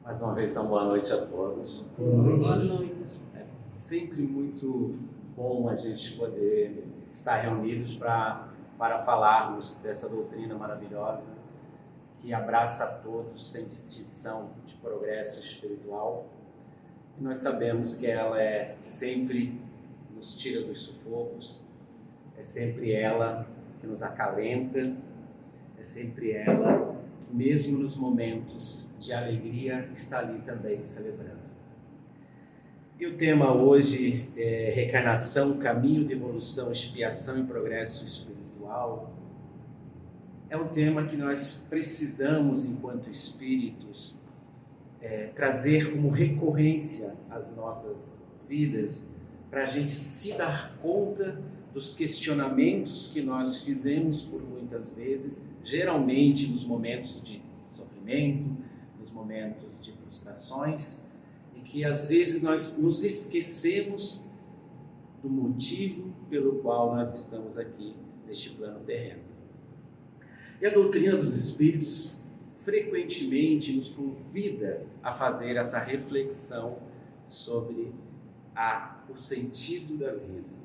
Mais uma vez, então, boa noite a todos. Boa noite. É sempre muito bom a gente poder estar reunidos para falarmos dessa doutrina maravilhosa que abraça a todos sem distinção de progresso espiritual. E nós sabemos que ela sempre nos tira dos sufocos, é sempre ela que nos acalenta, é sempre ela que mesmo nos momentos de alegria está ali também celebrando. E o tema hoje é reencarnação, caminho de evolução, expiação e progresso espiritual. É um tema que nós precisamos, enquanto espíritos, trazer como recorrência às nossas vidas, para a gente se dar conta dos questionamentos que nós fizemos por muitas vezes, geralmente nos momentos de sofrimento, nos momentos de frustrações, e que às vezes nós nos esquecemos do motivo pelo qual nós estamos aqui neste plano terreno. E a doutrina dos Espíritos frequentemente nos convida a fazer essa reflexão sobre o sentido da vida.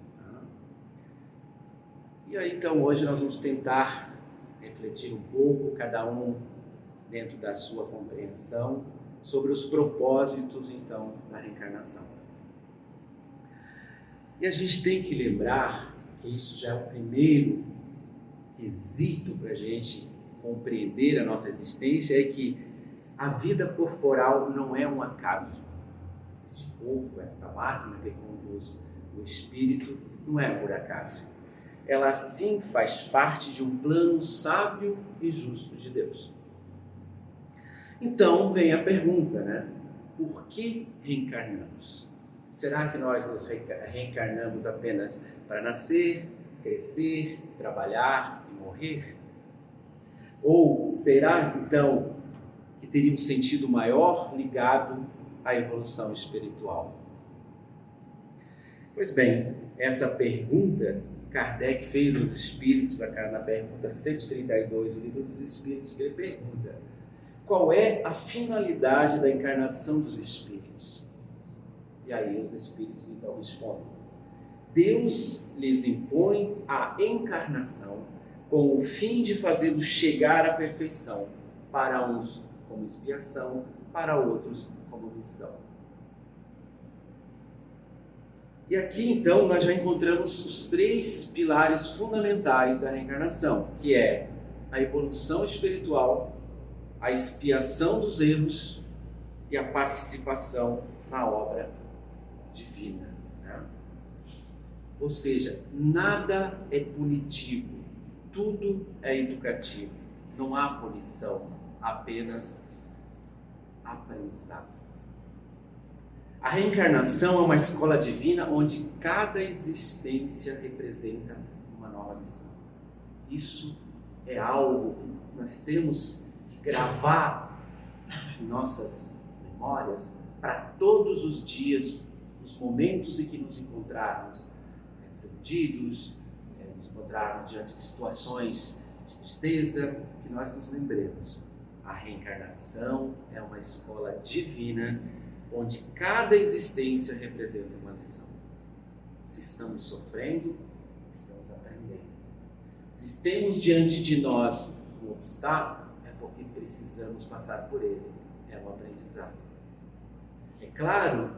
E aí, então, hoje nós vamos tentar refletir um pouco, cada um dentro da sua compreensão, sobre os propósitos, então, da reencarnação. E a gente tem que lembrar que isso já é o primeiro quesito para a gente compreender a nossa existência, é que a vida corporal não é um acaso. Este corpo, esta máquina que conduz o espírito, não é por acaso. Ela sim faz parte de um plano sábio e justo de Deus. Então vem a pergunta, Por que reencarnamos? Será que nós nos reencarnamos apenas para nascer, crescer, trabalhar e morrer? Ou será então que teria um sentido maior ligado à evolução espiritual? Pois bem, essa pergunta Kardec fez aos Espíritos, na pergunta 132 do Livro dos Espíritos, que ele pergunta: qual é a finalidade da encarnação dos Espíritos? E aí os Espíritos então respondem: Deus lhes impõe a encarnação com o fim de fazê-los chegar à perfeição, para uns como expiação, para outros como missão. E aqui, então, nós já encontramos os três pilares fundamentais da reencarnação, que é a evolução espiritual, a expiação dos erros e a participação na obra divina. Ou seja, nada é punitivo, tudo é educativo. Não há punição, apenas aprendizado. A reencarnação é uma escola divina onde cada existência representa uma nova missão. Isso é algo que nós temos que gravar em nossas memórias para todos os dias, nos momentos em que nos encontrarmos desiludidos, nos encontrarmos diante de situações de tristeza, que nós nos lembremos. A reencarnação é uma escola divina onde cada existência representa uma lição. Se estamos sofrendo, estamos aprendendo. Se temos diante de nós um obstáculo, é porque precisamos passar por ele. É um aprendizado. É claro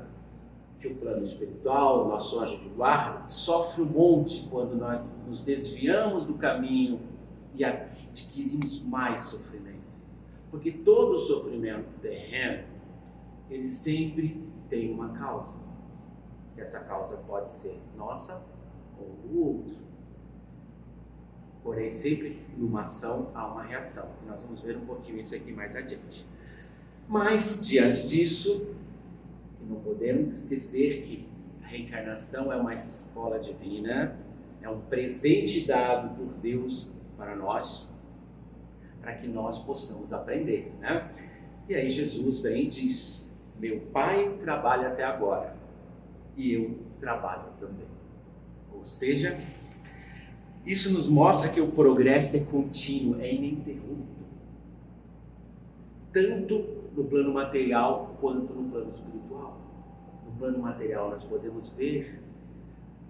que o plano espiritual, o nosso anjo de guarda, sofre um monte quando nós nos desviamos do caminho e adquirimos mais sofrimento. Porque todo sofrimento terreno, ele sempre tem uma causa. E essa causa pode ser nossa ou do outro. Porém, sempre numa ação há uma reação. E nós vamos ver um pouquinho isso aqui mais adiante. Mas, diante disso, não podemos esquecer que a reencarnação é uma escola divina, é um presente dado por Deus para nós, para que nós possamos aprender, E aí Jesus vem e diz: meu Pai trabalha até agora e eu trabalho também. Ou seja, isso nos mostra que o progresso é contínuo, é ininterrupto. Tanto no plano material quanto no plano espiritual. No plano material nós podemos ver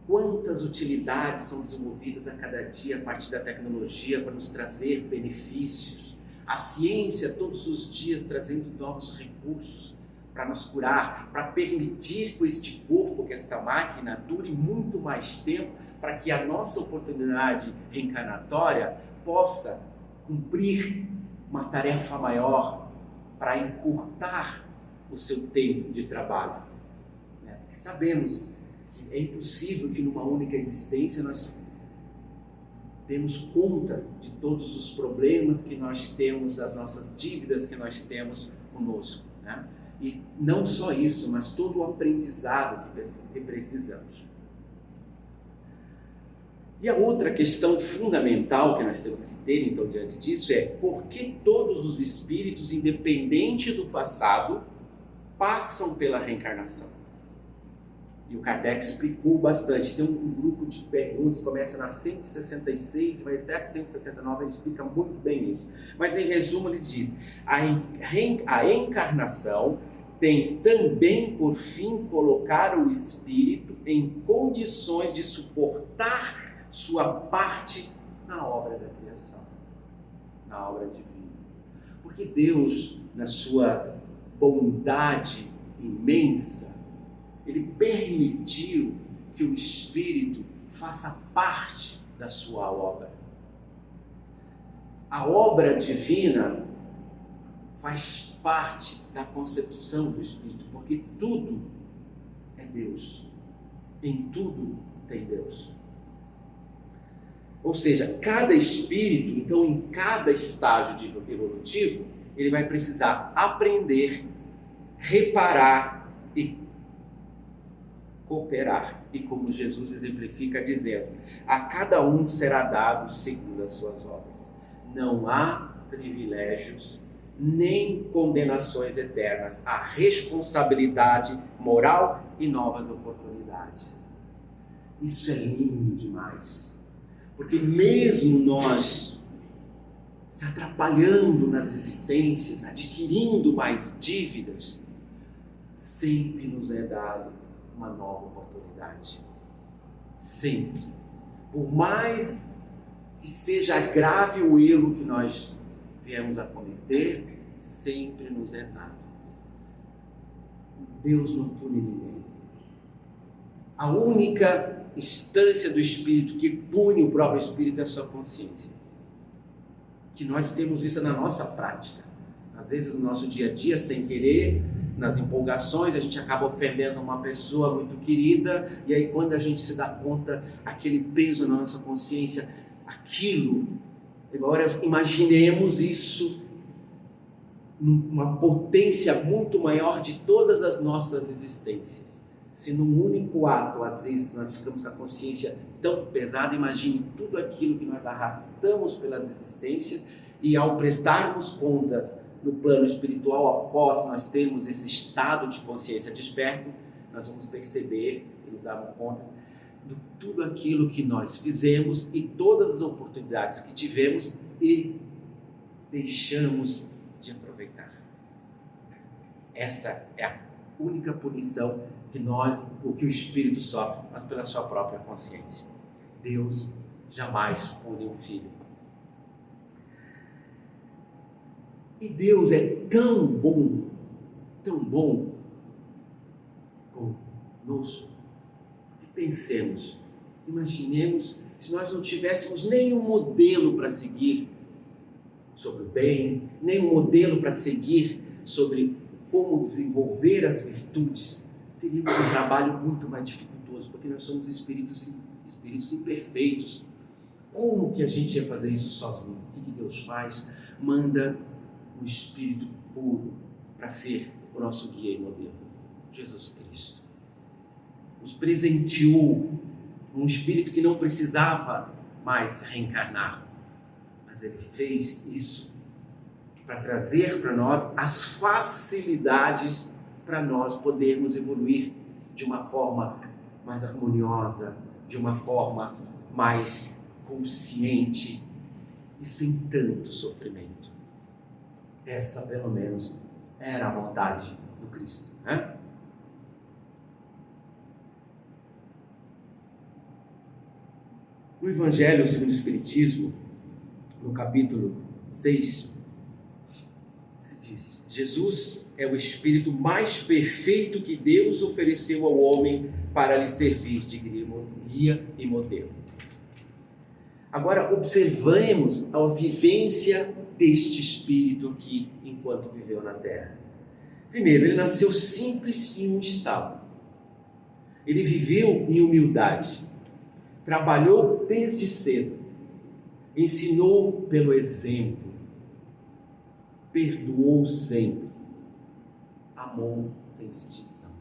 quantas utilidades são desenvolvidas a cada dia a partir da tecnologia para nos trazer benefícios. A ciência todos os dias trazendo novos recursos para nos curar, para permitir que este corpo, que esta máquina dure muito mais tempo, para que a nossa oportunidade reencarnatória possa cumprir uma tarefa maior para encurtar o seu tempo de trabalho. Porque sabemos que é impossível que numa única existência nós demos conta de todos os problemas que nós temos, das nossas dívidas que nós temos conosco, né? E não só isso, mas todo o aprendizado que precisamos. E a outra questão fundamental que nós temos que ter, então, diante disso é: por que todos os espíritos, independente do passado, passam pela reencarnação? E o Kardec explicou bastante. Tem um grupo de perguntas, começa na 166 e vai até 169, ele explica muito bem isso. Mas, em resumo, ele diz: a encarnação tem também por fim colocar o espírito em condições de suportar sua parte na obra da criação, na obra divina. Porque Deus, na sua bondade imensa, Ele permitiu que o espírito faça parte da sua obra. A obra divina faz parte da concepção do espírito, porque tudo é Deus. Em tudo tem Deus. Ou seja, cada espírito, então, em cada estágio evolutivo, ele vai precisar aprender, reparar e cooperar. E como Jesus exemplifica dizendo: a cada um será dado segundo as suas obras. Não há privilégios nem condenações eternas. Há responsabilidade moral e novas oportunidades. Isso é lindo demais. Porque mesmo nós se atrapalhando nas existências, adquirindo mais dívidas, sempre nos é dado uma nova oportunidade. Sempre. Por mais que seja grave o erro que nós viemos a cometer, sempre nos é dado. Deus não pune ninguém. A única instância do Espírito que pune o próprio Espírito é a sua consciência. Que nós temos isso na nossa prática. Às vezes no nosso dia a dia, sem querer, nas empolgações, a gente acaba ofendendo uma pessoa muito querida, e aí quando a gente se dá conta, aquele peso na nossa consciência, aquilo, agora imaginemos isso numa potência muito maior de todas as nossas existências. Se num único ato, às vezes, nós ficamos com a consciência tão pesada, imagine tudo aquilo que nós arrastamos pelas existências, e ao prestarmos contas no plano espiritual, após nós termos esse estado de consciência desperto, nós vamos perceber e nos darmos conta de tudo aquilo que nós fizemos e todas as oportunidades que tivemos e deixamos de aproveitar. Essa é a única punição que o Espírito sofre, mas pela sua própria consciência. Deus jamais pune um filho. E Deus é tão bom conosco, que pensemos, imaginemos se nós não tivéssemos nenhum modelo para seguir sobre o bem, nenhum modelo para seguir sobre como desenvolver as virtudes, teríamos um trabalho muito mais dificultoso, porque nós somos espíritos imperfeitos. Como que a gente ia fazer isso sozinho? O que Deus faz? Manda um Espírito puro para ser o nosso guia e modelo. Jesus Cristo nos presenteou um Espírito que não precisava mais reencarnar, mas Ele fez isso para trazer para nós as facilidades para nós podermos evoluir de uma forma mais harmoniosa, de uma forma mais consciente e sem tanto sofrimento. Essa, pelo menos, era a vontade do Cristo, né? No Evangelho segundo o Espiritismo, no capítulo 6, se diz: Jesus é o Espírito mais perfeito que Deus ofereceu ao homem para lhe servir de guia e modelo. Agora, observemos a vivência deste Espírito aqui, enquanto viveu na Terra. Primeiro, ele nasceu simples em um estado. Ele viveu em humildade. Trabalhou desde cedo. Ensinou pelo exemplo. Perdoou sempre. Amou sem distinção.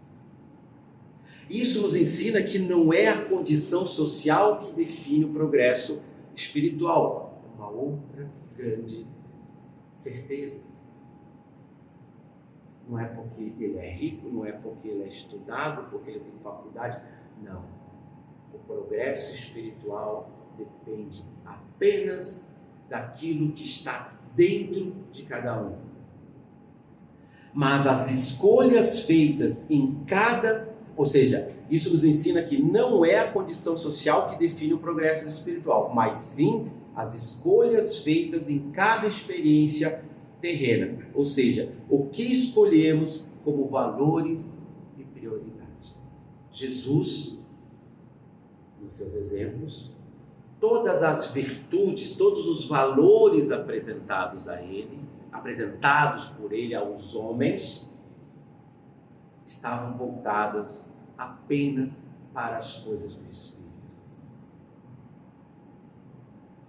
Isso nos ensina que não é a condição social que define o progresso espiritual. É uma outra grande certeza. Não é porque ele é rico, não é porque ele é estudado, porque ele tem faculdade. Não. O progresso espiritual depende apenas daquilo que está dentro de cada um. Mas as escolhas feitas em cada... Ou seja, isso nos ensina que não é a condição social que define o progresso espiritual, mas sim as escolhas feitas em cada experiência terrena. Ou seja, o que escolhemos como valores e prioridades. Jesus, nos seus exemplos, todas as virtudes, todos os valores apresentados a ele, apresentados por ele aos homens, estavam voltados apenas para as coisas do Espírito.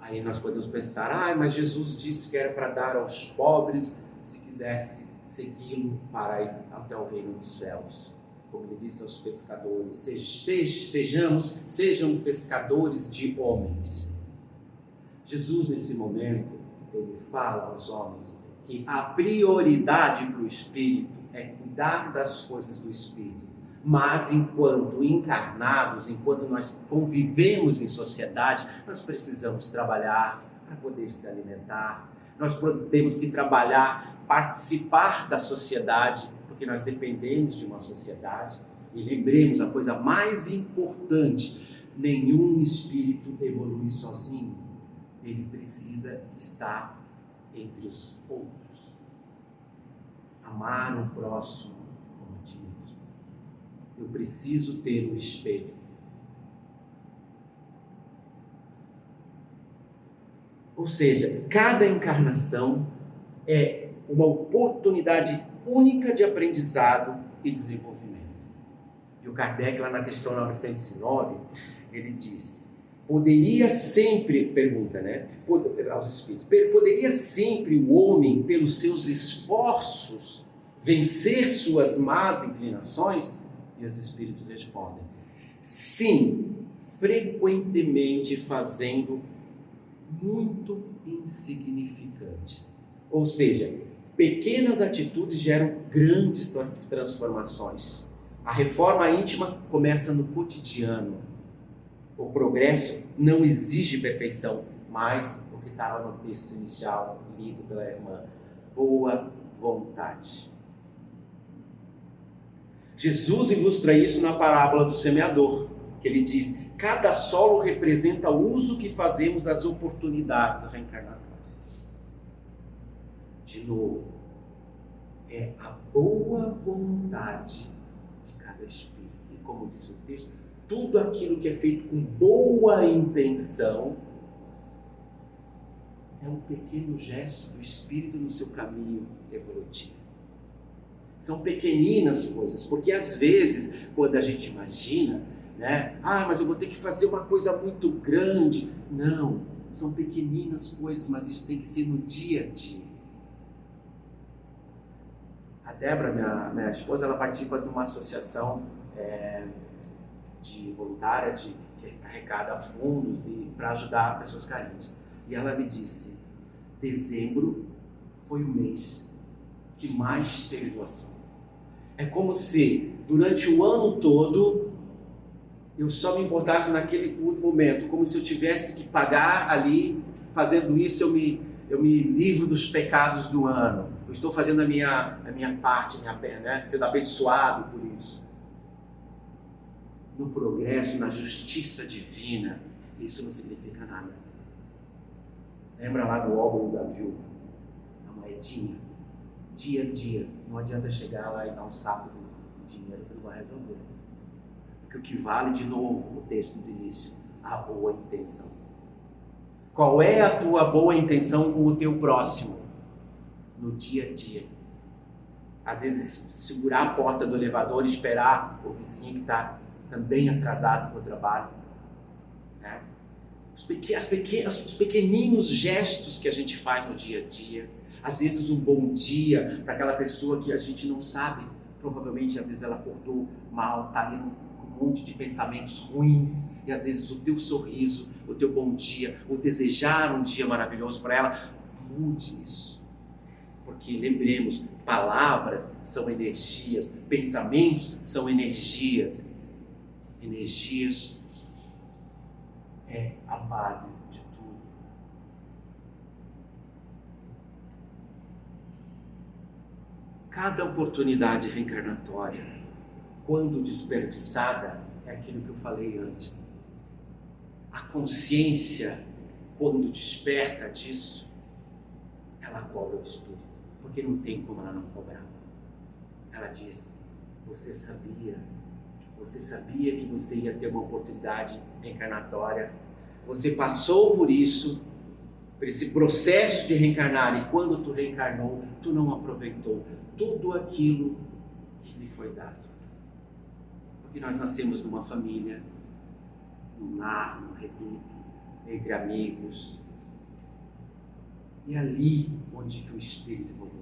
Aí nós podemos pensar, mas Jesus disse que era para dar aos pobres, se quisesse segui-lo para ir até o reino dos céus. Como ele disse aos pescadores, sejam pescadores de homens. Jesus, nesse momento, ele fala aos homens que a prioridade para o Espírito é cuidar das coisas do Espírito. Mas enquanto encarnados, enquanto nós convivemos em sociedade, nós precisamos trabalhar para poder se alimentar. Nós temos que trabalhar, participar da sociedade, porque nós dependemos de uma sociedade. E lembremos a coisa mais importante: nenhum espírito evolui sozinho. Ele precisa estar entre os outros. Amar o próximo como a ti mesmo. Eu preciso ter um espelho. Ou seja, cada encarnação é uma oportunidade única de aprendizado e desenvolvimento. E o Kardec, lá na questão 909, ele diz: poderia sempre, pergunta, aos espíritos, poderia sempre o homem, pelos seus esforços, vencer suas más inclinações? E os espíritos respondem: sim, frequentemente fazendo muito insignificantes. Ou seja, pequenas atitudes geram grandes transformações. A reforma íntima começa no cotidiano. O progresso não exige perfeição, mas o que estava no texto inicial, lido pela irmã, boa vontade. Jesus ilustra isso na parábola do semeador, que ele diz: cada solo representa o uso que fazemos das oportunidades reencarnatórias. De novo, é a boa vontade de cada espírito. E como diz o texto, tudo aquilo que é feito com boa intenção é um pequeno gesto do espírito no seu caminho evolutivo. São pequeninas coisas, porque às vezes, quando a gente imagina, mas eu vou ter que fazer uma coisa muito grande. Não, são pequeninas coisas, mas isso tem que ser no dia a dia. A Débora, minha esposa, ela participa de uma associação de voluntária que arrecada fundos para ajudar pessoas carentes. E ela me disse: dezembro foi o mês que mais teve doação. É como se durante o ano todo eu só me importasse naquele momento, como se eu tivesse que pagar ali. Fazendo isso eu me livro dos pecados do ano. eu estou fazendo a minha parte, né? Sendo abençoado por isso. No progresso, na justiça divina, isso não significa nada. Lembra lá do óbolo da viúva? A moedinha. Dia a dia. Não adianta chegar lá e dar um saco de dinheiro que não vai resolver. Porque o que vale, de novo, o texto do início, a boa intenção. Qual é a tua boa intenção com o teu próximo? No dia a dia. Às vezes, segurar a porta do elevador e esperar o vizinho que está também atrasado para o trabalho. Né? Os pequeninos gestos que a gente faz no dia a dia. Às vezes um bom dia para aquela pessoa que a gente não sabe. Provavelmente, às vezes ela acordou mal, está ali com um monte de pensamentos ruins. E às vezes o teu sorriso, o teu bom dia, o desejar um dia maravilhoso para ela, mude isso. Porque lembremos, palavras são energias, pensamentos são energias. Energias é a base de tudo. Cada oportunidade reencarnatória, quando desperdiçada, é aquilo que eu falei antes. A consciência, quando desperta disso, ela cobra o espírito, porque não tem como ela não cobrar. Ela diz: você sabia que você ia ter uma oportunidade reencarnatória, você passou por isso, por esse processo de reencarnar, e quando tu reencarnou, tu não aproveitou tudo aquilo que lhe foi dado. Porque nós nascemos numa família, num lar, num reduto, entre amigos, e é ali onde que o espírito evolui.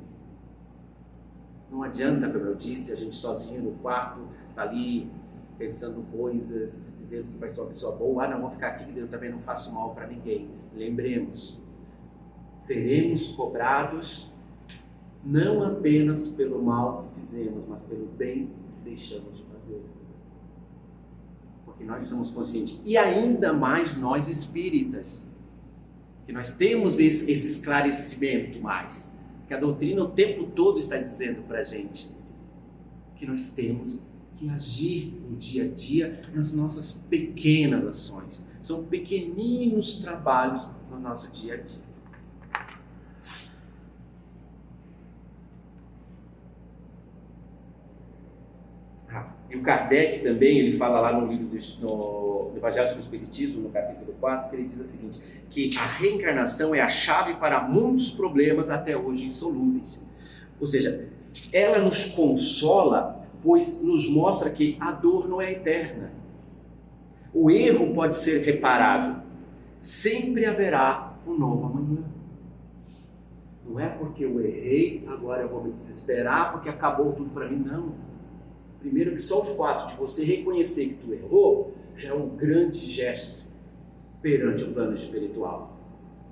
Não adianta, como eu disse, a gente sozinho no quarto, tá ali pensando coisas, dizendo que vai ser uma pessoa boa, não, vou ficar aqui que eu também não faço mal para ninguém. Lembremos, seremos cobrados não apenas pelo mal que fizemos, mas pelo bem que deixamos de fazer. Porque nós somos conscientes, e ainda mais nós espíritas, que nós temos esse esclarecimento mais, que a doutrina o tempo todo está dizendo para a gente, que nós temos que agir no dia a dia nas nossas pequenas ações. São pequeninos trabalhos no nosso dia a dia. E o Kardec também, ele fala lá no livro no Evangelho do Espiritismo, no capítulo 4, que ele diz o seguinte, que a reencarnação é a chave para muitos problemas até hoje insolúveis. Ou seja, ela nos consola, pois nos mostra que a dor não é eterna. O erro pode ser reparado. Sempre haverá um novo amanhã. Não é porque eu errei, agora eu vou me desesperar porque acabou tudo para mim, não. Primeiro que só o fato de você reconhecer que tu errou já é um grande gesto perante o plano espiritual.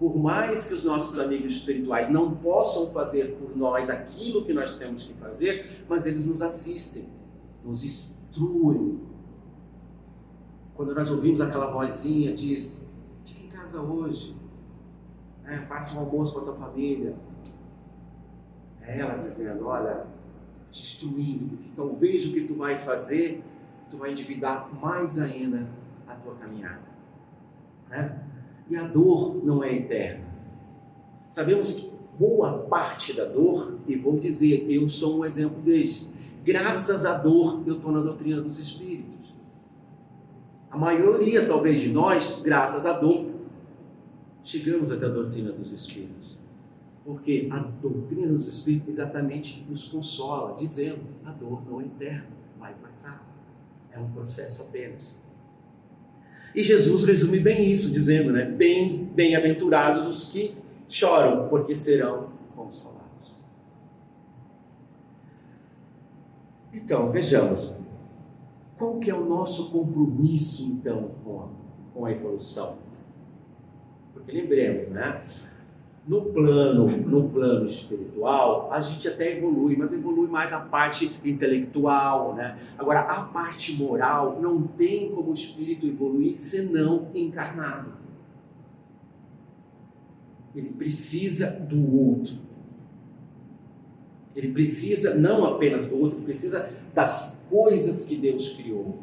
Por mais que os nossos amigos espirituais não possam fazer por nós aquilo que nós temos que fazer, mas eles nos assistem, nos instruem. Quando nós ouvimos aquela vozinha, diz, fica em casa hoje, faça um almoço para a tua família. É ela dizendo, olha, te instruindo, porque talvez o que tu vai fazer, tu vai endividar mais ainda a tua caminhada. E a dor não é eterna. Sabemos que boa parte da dor, e vou dizer, eu sou um exemplo desse. Graças à dor, eu estou na doutrina dos espíritos. A maioria, talvez, de nós, graças à dor, chegamos até a doutrina dos espíritos. Porque a doutrina dos espíritos exatamente nos consola, dizendo, a dor não é eterna, vai passar. É um processo apenas. E Jesus resume bem isso, dizendo, bem-aventurados os que choram, porque serão consolados. Então, vejamos, qual que é o nosso compromisso, então, com a evolução? Porque lembremos, no plano espiritual, a gente até evolui, mas evolui mais a parte intelectual, Agora, a parte moral não tem como o espírito evoluir senão encarnado. Ele precisa do outro. Ele precisa não apenas do outro, ele precisa das coisas que Deus criou.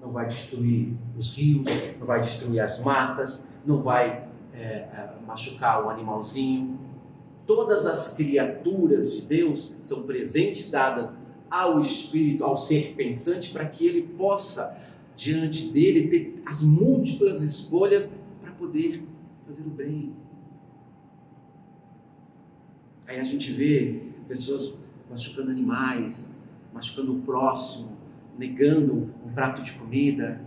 Não vai destruir os rios, não vai destruir as matas, não vai machucar o animalzinho. Todas as criaturas de Deus são presentes dadas ao Espírito, ao ser pensante, para que ele possa, diante dele, ter as múltiplas escolhas para poder fazer o bem. Aí a gente vê pessoas machucando animais, machucando o próximo, negando um prato de comida.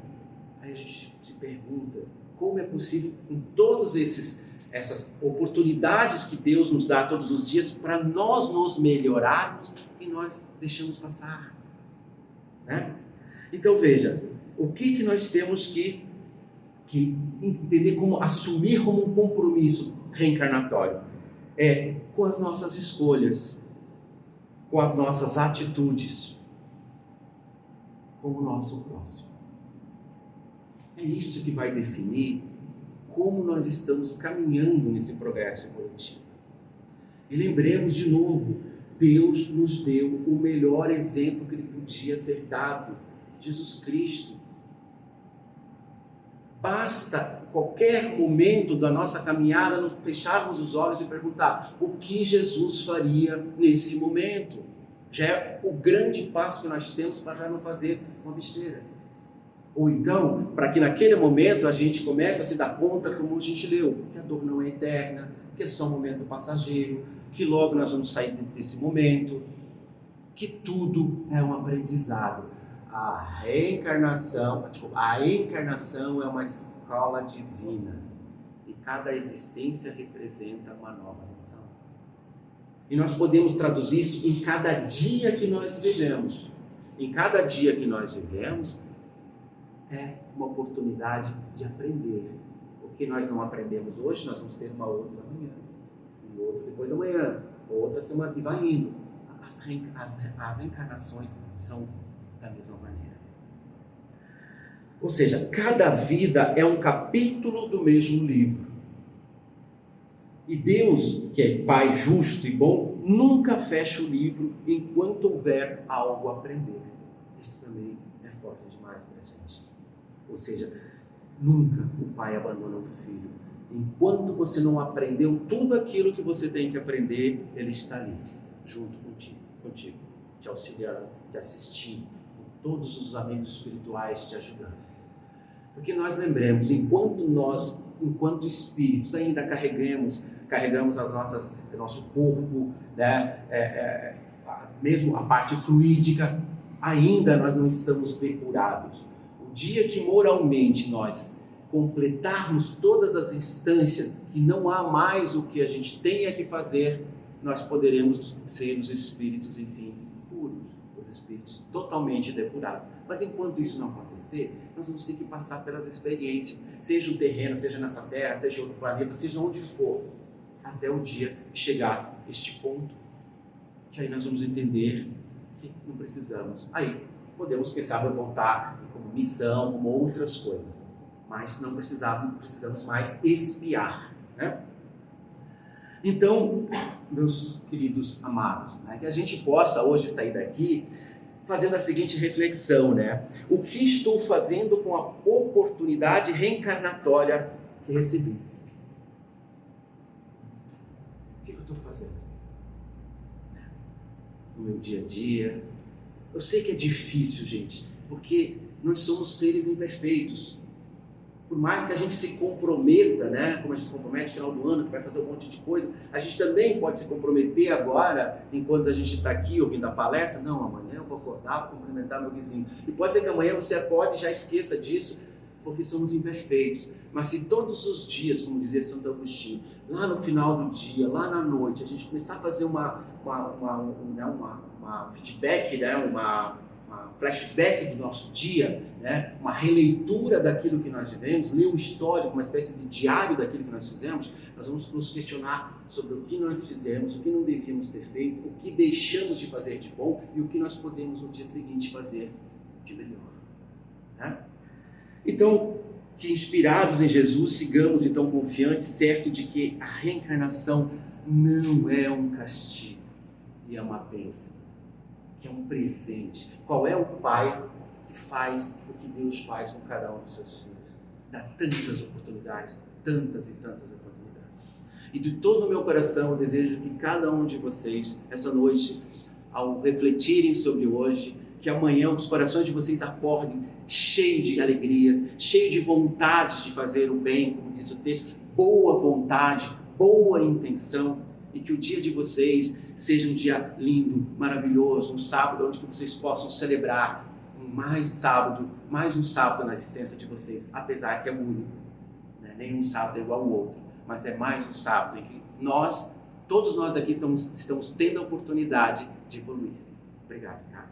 Aí a gente se pergunta, como é possível, com todas essas oportunidades que Deus nos dá todos os dias, para nós nos melhorarmos e nós deixamos passar, né? Então veja, o que nós temos que entender, como assumir como um compromisso reencarnatório? É com as nossas escolhas, com as nossas atitudes, com o nosso próximo. É isso que vai definir como nós estamos caminhando nesse progresso coletivo. E lembremos de novo, Deus nos deu o melhor exemplo que Ele podia ter dado, Jesus Cristo. Basta qualquer momento da nossa caminhada nos fecharmos os olhos e perguntar o que Jesus faria nesse momento. Já é o grande passo que nós temos para já não fazer uma besteira. Ou então, para que naquele momento a gente comece a se dar conta, como a gente leu, que a dor não é eterna, que é só um momento passageiro, que logo nós vamos sair desse momento, que tudo é um aprendizado. A encarnação é uma escola divina e cada existência representa uma nova lição. E nós podemos traduzir isso em cada dia que nós vivemos. Em cada dia que nós vivemos é uma oportunidade de aprender. O que nós não aprendemos hoje, nós vamos ter uma outra amanhã, um outro depois da manhã, outra semana, e vai indo. As encarnações são da mesma maneira. Ou seja, cada vida é um capítulo do mesmo livro. E Deus, que é Pai justo e bom, nunca fecha o livro enquanto houver algo a aprender. Isso também é forte demais para a gente. Ou seja, nunca o pai abandona o filho. Enquanto você não aprendeu tudo aquilo que você tem que aprender, ele está ali, junto contigo, te auxiliando, te assistindo, com todos os amigos espirituais te ajudando. Porque nós lembremos, enquanto espíritos, ainda carregamos o nosso corpo, né? Mesmo a parte fluídica, ainda nós não estamos depurados. O dia que moralmente nós completarmos todas as instâncias, que não há mais o que a gente tenha que fazer, nós poderemos ser os espíritos, enfim, puros, os espíritos totalmente depurados. Mas enquanto isso não acontecer, nós vamos ter que passar pelas experiências, seja o terreno, seja nessa terra, seja outro planeta, seja onde for, até o dia chegar este ponto, que aí nós vamos entender que não precisamos. Aí podemos, quem sabe, voltar como missão, como outras coisas, mas não precisamos mais expiar, né? Então, meus queridos amados, né, que a gente possa hoje sair daqui fazendo a seguinte reflexão, né? O que estou fazendo com a oportunidade reencarnatória que recebi? O que eu estou fazendo no meu dia a dia? Eu sei que é difícil, gente, porque nós somos seres imperfeitos. Por mais que a gente se comprometa, né, como a gente se compromete no final do ano, que vai fazer um monte de coisa, a gente também pode se comprometer agora, enquanto a gente está aqui ouvindo a palestra. Não, amanhã eu vou acordar, vou cumprimentar meu vizinho. E pode ser que amanhã você acorde e já esqueça disso, porque somos imperfeitos. Mas se todos os dias, como dizia Santo Agostinho, lá no final do dia, lá na noite, a gente começar a fazer uma feedback, né, uma flashback do nosso dia, né, uma releitura daquilo que nós vivemos, ler o histórico, uma espécie de diário daquilo que nós fizemos, nós vamos nos questionar sobre o que nós fizemos, o que não devíamos ter feito, o que deixamos de fazer de bom e o que nós podemos no dia seguinte fazer de melhor, né? Então, que inspirados em Jesus, sigamos então confiantes, certo de que a reencarnação não é um castigo, e é uma bênção, que é um presente. Qual é o pai que faz o que Deus faz com cada um dos seus filhos? Dá tantas oportunidades, tantas e tantas oportunidades. E de todo o meu coração eu desejo que cada um de vocês, essa noite, ao refletirem sobre hoje, que amanhã os corações de vocês acordem cheios de alegrias, cheios de vontade de fazer o bem, como diz o texto, boa vontade, boa intenção, e que o dia de vocês seja um dia lindo, maravilhoso, um sábado onde vocês possam celebrar mais um sábado na existência de vocês, apesar que é único, né? Nenhum sábado é igual ao outro, mas é mais um sábado em que todos nós aqui estamos tendo a oportunidade de evoluir. Obrigado, cara.